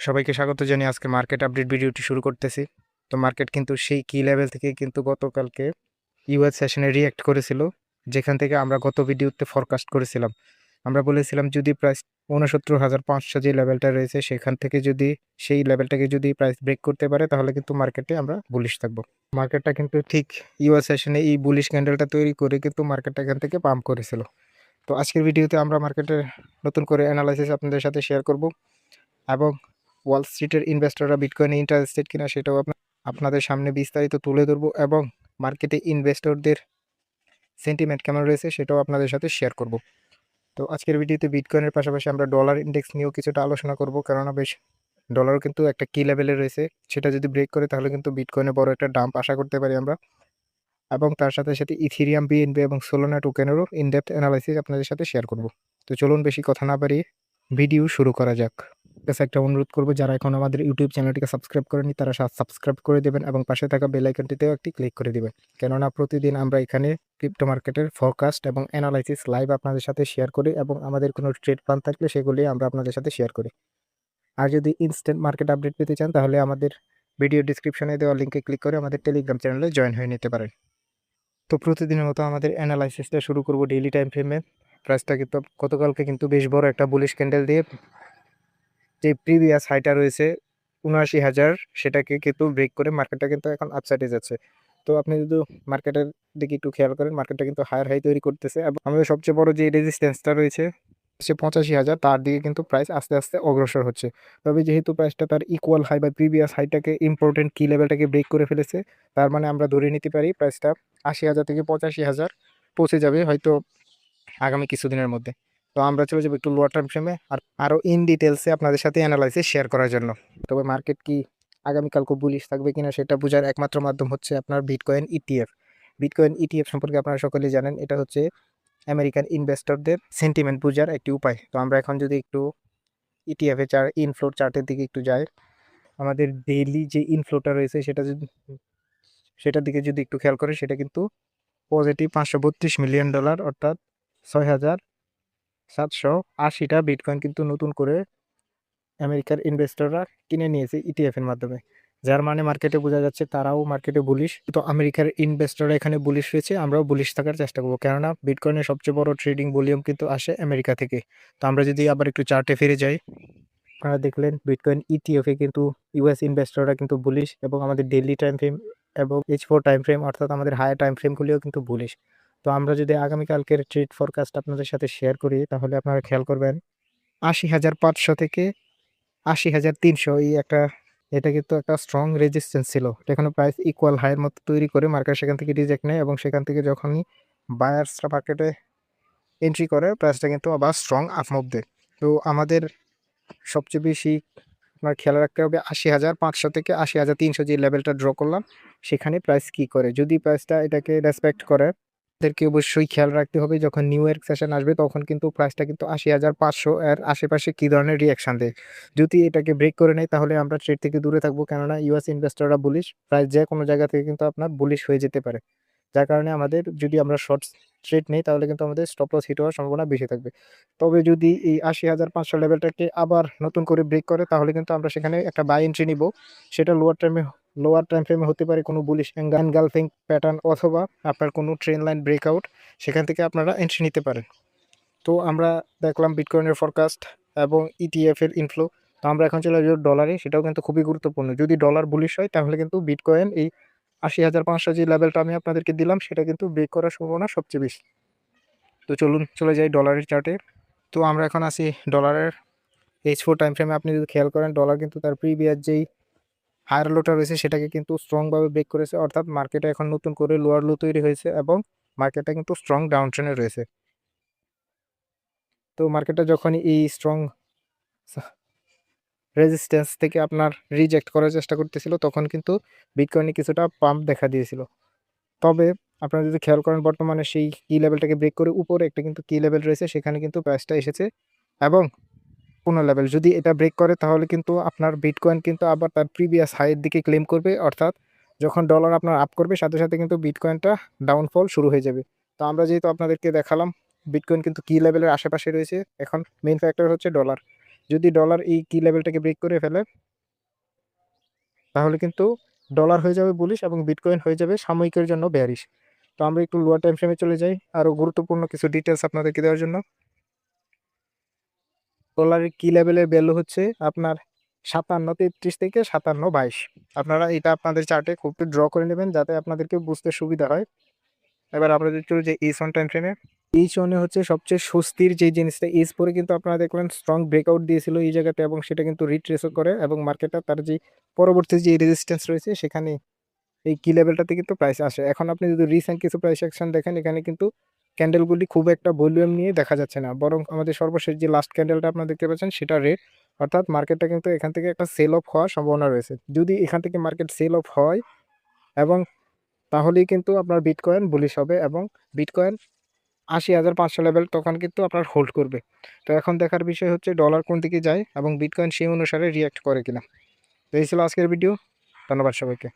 সবাইকে স্বাগত জানিয়ে আজকে মার্কেট আপডেট ভিডিওটি শুরু করতেছি। তো মার্কেট কিন্তু সেই কি লেভেল থেকে কিন্তু গতকালকে ইউএস সেশনে রিঅ্যাক্ট করেছিল, যেখান থেকে আমরা গত ভিডিওতে ফরকাস্ট করেছিলাম। আমরা বলেছিলাম যদি প্রাইস ৬৯,৫০০ যে লেভেলটা রয়েছে সেখান থেকে যদি সেই লেভেলটাকে যদি প্রাইস ব্রেক করতে পারে তাহলে কিন্তু মার্কেটে আমরা বুলিশ থাকবো। মার্কেটটা কিন্তু ঠিক ইউএস সেশনে এই বুলিশ ক্যান্ডেলটা তৈরি করে কিন্তু মার্কেটটা এখান থেকে পাম্প করেছিল। তো আজকের ভিডিওতে আমরা মার্কেটের নতুন করে অ্যানালাইসিস আপনাদের সাথে শেয়ার করব এবং ওয়াল স্ট্রিটের ইনভেস্টররা বিটকয়েনে ইন্টারেস্টেড কিনা সেটাও আপনাদের সামনে বিস্তারিত তুলে ধরবো এবং মার্কেটে ইনভেস্টরদের সেন্টিমেন্ট কেমন রয়েছে সেটাও আপনাদের সাথে শেয়ার করব। তো আজকের ভিডিওতে বিটকয়েনের পাশাপাশি আমরা ডলার ইন্ডেক্স নিয়েও কিছুটা আলোচনা করব, কেননা বেশ ডলারও কিন্তু একটা কি লেভেলে রয়েছে, সেটা যদি ব্রেক করে তাহলে কিন্তু বিটকয়েনে বড় একটা ডাম্প আশা করতে পারি আমরা। এবং তার সাথে সাথে ইথিরিয়াম, বিএনবি এবং সোলানা টোকেনেরও ইনডেপথ অ্যানালাইসিস আপনাদের সাথে শেয়ার করব। তো চলুন বেশি কথা না বাড়িয়ে ভিডিও শুরু করা যাক। কাছে একটা অনুরোধ করবো, যারা এখন আমাদের ইউটিউব চ্যানেলটিকে সাবস্ক্রাইব করেনি তারা সাবস্ক্রাইব করে দেবেন এবং পাশে থাকা বেল আইকনটিতেও একটি ক্লিক করে দিবেন, কেননা প্রতিদিন আমরা এখানে ক্রিপ্টো মার্কেটের ফরকাস্ট এবং অ্যানালাইসিস লাইভ আপনাদের সাথে শেয়ার করি এবং আমাদের কোনো ট্রেড প্ল্যান থাকলে সেগুলি আমরা আপনাদের সাথে শেয়ার করি। আর যদি ইনস্ট্যান্ট মার্কেট আপডেট পেতে চান তাহলে আমাদের ভিডিও ডিসক্রিপশনে দেওয়া লিঙ্কে ক্লিক করে আমাদের টেলিগ্রাম চ্যানেলে জয়েন হয়ে নিতে পারেন। তো প্রতিদিনের মতো আমাদের অ্যানালাইসিসটা শুরু করব ডেইলি টাইম ফ্রেমে। প্রাইসটা কিন্তু গতকালকে কিন্তু বেশ বড় একটা বুলিশ ক্যান্ডেল দিয়ে যে প্রিভিয়াস হাইটা রয়েছে ৭৯,০০০, সেটাকে কিন্তু ব্রেক করে মার্কেটটা কিন্তু এখন আপসাইডে যাচ্ছে। তো আপনি যদি মার্কেটের দিকে একটু খেয়াল করেন, মার্কেটটা কিন্তু হায়ার হাই তৈরি করতেছে এবং আমাদের সবচেয়ে বড় যে রেজিস্ট্যান্সটা রয়েছে সে ৮৫,০০০, তার দিকে কিন্তু প্রাইস আস্তে আস্তে অগ্রসর হচ্ছে। তবে যেহেতু প্রাইসটা তার ইকুয়াল হাই বা প্রিভিয়াস হাইটাকে ইম্পর্টেন্ট কি লেভেলটাকে ব্রেক করে ফেলেছে, তার মানে আমরা ধরে নিতে পারি প্রাইসটা ৮০,০০০ থেকে ৮৫,০০০ পৌঁছে যাবে হয়তো আগামী কিছুদিনের মধ্যে। তো আমরা চলে যাবো একটু লোয়ার টাইম ফ্রেমে আর আরও ইন ডিটেলসে আপনাদের সাথে অ্যানালাইসিস শেয়ার করার জন্য। তবে মার্কেট কি আগামীকাল খুব বুলিশ থাকবে কিনা সেটা বোঝার একমাত্র মাধ্যম হচ্ছে আপনার বিটকয়েন ইটিএফ। বিটকয়েন ইটিএফ সম্পর্কে আপনারা সকলেই জানেন, এটা হচ্ছে আমেরিকান ইনভেস্টরদের সেন্টিমেন্ট বোঝার একটি উপায়। তো আমরা এখন যদি একটু ইটিএফ এর ইনফ্লোর চার্টের দিকে একটু যাই, আমাদের ডেইলি যে ইনফ্লোটা রয়েছে সেটার দিকে যদি একটু খেয়াল করে, সেটা কিন্তু পজিটিভ $532 মিলিয়ন, অর্থাৎ ৬,৭৮০টা বিটকয়েন কিন্তু নতুন করে আমেরিকার ইনভেস্টররা কিনে নিয়েছে ইটিএফ এর মাধ্যমে, যার মানে মার্কেটে বোঝা যাচ্ছে তারাও মার্কেটে বুলিশ। তো আমেরিকার ইনভেস্টররা এখানে বুলিশ রয়েছে, আমরাও বুলিশ থাকার চেষ্টা করবো, কেননা বিটকয়েনের সবচেয়ে বড় ট্রেডিং ভলিউম কিন্তু আসে আমেরিকা থেকে। তো আমরা যদি আবার একটু চার্টে ফিরে যাই, আপনারা দেখলেন বিটকয়েন ইটিএফে কিন্তু ইউএস ইনভেস্টররা কিন্তু বুলিশ এবং আমাদের ডেইলি টাইম ফ্রেম এবং H4 টাইম ফ্রেম অর্থাৎ আমাদের হায়ার টাইম ফ্রেমগুলিও কিন্তু বুলিশ। তো আমরা যদি আগামীকালকের ট্রেড ফরকাস্ট আপনাদের সাথে শেয়ার করি তাহলে আপনারা খেয়াল করবেন ৮০,৫০০ থেকে ৮০,৩০০ এটা কিন্তু একটা স্ট্রং রেজিস্ট্যান্স ছিল। এটা এখানে প্রাইস ইকুয়াল হাইয়ের মতো তৈরি করে মার্কেট সেখান থেকে রিজেক্ট নেয় এবং সেখান থেকে যখনই বায়ার্সরা মার্কেটে এন্ট্রি করে প্রাইসটা কিন্তু আবার স্ট্রং আপ মুভ দেয়। তো আমাদের সবচেয়ে বেশি আপনার খেয়াল রাখতে হবে ৮০,৫০০ থেকে ৮০,৩০০ যে লেভেলটা ড্র করলাম সেখানে প্রাইস কি করে। যদি প্রাইসটা এটাকে রেসপেক্ট করে, আমাদেরকে অবশ্যই খেয়াল রাখতে হবে যখন নিউ ইয়র্ক সেশন আসবে তখন কিন্তু প্রাইসটা কিন্তু ৮০,৫০০ এর আশেপাশে কী ধরনের রিয়াকশান দেয়। যদি এটাকে ব্রেক করে নেয় তাহলে আমরা ট্রেড থেকে দূরে থাকবো, কেননা ইউএস ইনভেস্টররা বুলিশ, প্রাইস যে কোনো জায়গা থেকে কিন্তু আপনার বুলিশ হয়ে যেতে পারে। যার কারণে আমাদের যদি আমরা শর্ট ট্রেড নেই তাহলে কিন্তু আমাদের স্টপ লস হিট হওয়ার সম্ভাবনা বেশি থাকবে। তবে যদি এই ৮০,৫০০ লেভেলটাকে আবার নতুন করে ব্রেক করে তাহলে কিন্তু আমরা সেখানে একটা বাই এন্ট্রি নিব। সেটা লোয়ার টাইম ফ্রেমে হতে পারে কোনো বুলিশ এনগালফিং প্যাটার্ন অথবা আপনার কোনো ট্রেন লাইন ব্রেকআউট, সেখান থেকে আপনারা এন্ট্রি নিতে পারেন। তো আমরা দেখলাম বিটকয়েনের ফরকাস্ট এবং ইটিএফ এর ইনফ্লো। তো আমরা এখন চলে যাব ডলারে, সেটাও কিন্তু খুবই গুরুত্বপূর্ণ। যদি ডলার বুলিশ হয় তাহলে কিন্তু বিটকয়েন এই ৮০,৫০০ যে লেভেলটা আমি আপনাদেরকে দিলাম সেটা কিন্তু ব্রেক করার সম্ভাবনা সবচেয়ে বেশি। তো চলুন চলে যাই ডলারের চার্টে। তো আমরা এখন আছি ডলারের H4 টাইম ফ্রেমে। আপনি যদি খেয়াল করেন ডলার কিন্তু তার প্রিভিয়াস যেই হায়ার লোটা রয়েছে সেটাকে কিন্তু স্ট্রংভাবে ব্রেক করেছে, অর্থাৎ মার্কেটে এখন নতুন করে লোয়ার লো তৈরি হয়েছে এবং মার্কেটটা কিন্তু স্ট্রং ডাউন ট্রেনে রয়েছে। তো মার্কেটটা যখন এই স্ট্রং রেজিস্ট্যান্স থেকে আপনার রিজেক্ট করার চেষ্টা করতেছিল তখন কিন্তু বিটকয়েনে কিছুটা পাম্প দেখা দিয়েছিল। তবে আপনারা যদি খেয়াল করেন বর্তমানে সেই কি লেভেলটাকে ব্রেক করে উপরে একটা কিন্তু কি লেভেল রয়েছে, সেখানে কিন্তু প্রাইসটা এসেছে এবং কোনো লেভেল যদি এটা ব্রেক করে তাহলে কিন্তু আপনার বিটকয়েন কিন্তু আবার তার প্রিভিয়াস হাইয়ের দিকে ক্লেম করবে, অর্থাৎ যখন ডলার আপনার আপ করবে সাথে সাথে কিন্তু বিটকয়েনটা ডাউনফল শুরু হয়ে যাবে। তো আমরা যেহেতু আপনাদেরকে দেখালাম বিটকয়েন কিন্তু কি লেভেলের আশেপাশে রয়েছে, এখন মেইন ফ্যাক্টর হচ্ছে ডলার। যদি ডলার এই কি লেভেলটাকে ব্রেক করে ফেলে তাহলে কিন্তু ডলার হয়ে যাবে বুলিশ এবং বিটকয়েন হয়ে যাবে সাময়িকের জন্য বেয়ারিশ। তো আমরা একটু লোয়ার টাইম ফ্রেমে চলে যাই আরও গুরুত্বপূর্ণ কিছু ডিটেলস আপনাদেরকে দেওয়ার জন্য। ডলারের কি লেভেলের ভ্যালু হচ্ছে আপনার 57.33 থেকে 57.22। আপনারা এটা আপনাদের চার্টে খুব ড্র করে নেবেন যাতে আপনাদেরকে বুঝতে সুবিধা হয়। এবার আমরা যদি চলে যাই H1 টাইম ফ্রেমে, H1 হচ্ছে সবচেয়ে স্বস্তির যে জিনিসটা, এজ পরে কিন্তু আপনারা দেখলেন স্ট্রং ব্রেকআউট দিয়েছিল এই জায়গাতে এবং সেটা কিন্তু রিট্রেসও করে এবং মার্কেটটা তার যে পরবর্তী যে রেজিস্ট্যান্স রয়েছে সেখানে এই কি লেভেলটাতে কিন্তু প্রাইস আসে। এখন আপনি যদি রিসেন্ট কিছু প্রাইস অ্যাকশন দেখেন এখানে কিন্তু ক্যান্ডেলগুলি খুব একটা ভলিউম নিয়ে দেখা যাচ্ছে না, বরং আমাদের সর্বশেষ যে লাস্ট ক্যান্ডেলটা আপনারা দেখতে পাচ্ছেন সেটা রেড, অর্থাৎ মার্কেটটা কিন্তু এখান থেকে একটা সেল অফ হওয়ার সম্ভাবনা রয়েছে। যদি এখান থেকে মার্কেট সেল অফ হয় এবং তাহলেই কিন্তু আপনার বিটকয়েন বুলিশ হবে এবং বিটকয়েন 80,500 লেভেল তখন কিন্তু আপনার হোল্ড করবে। তো এখন দেখার বিষয় হচ্ছে ডলার কোন দিকে যায় এবং বিটকয়েন সেই অনুসারে রিয়াক্ট করে কিনা। তো এই ছিল আজকের ভিডিও। ধন্যবাদ সবাইকে।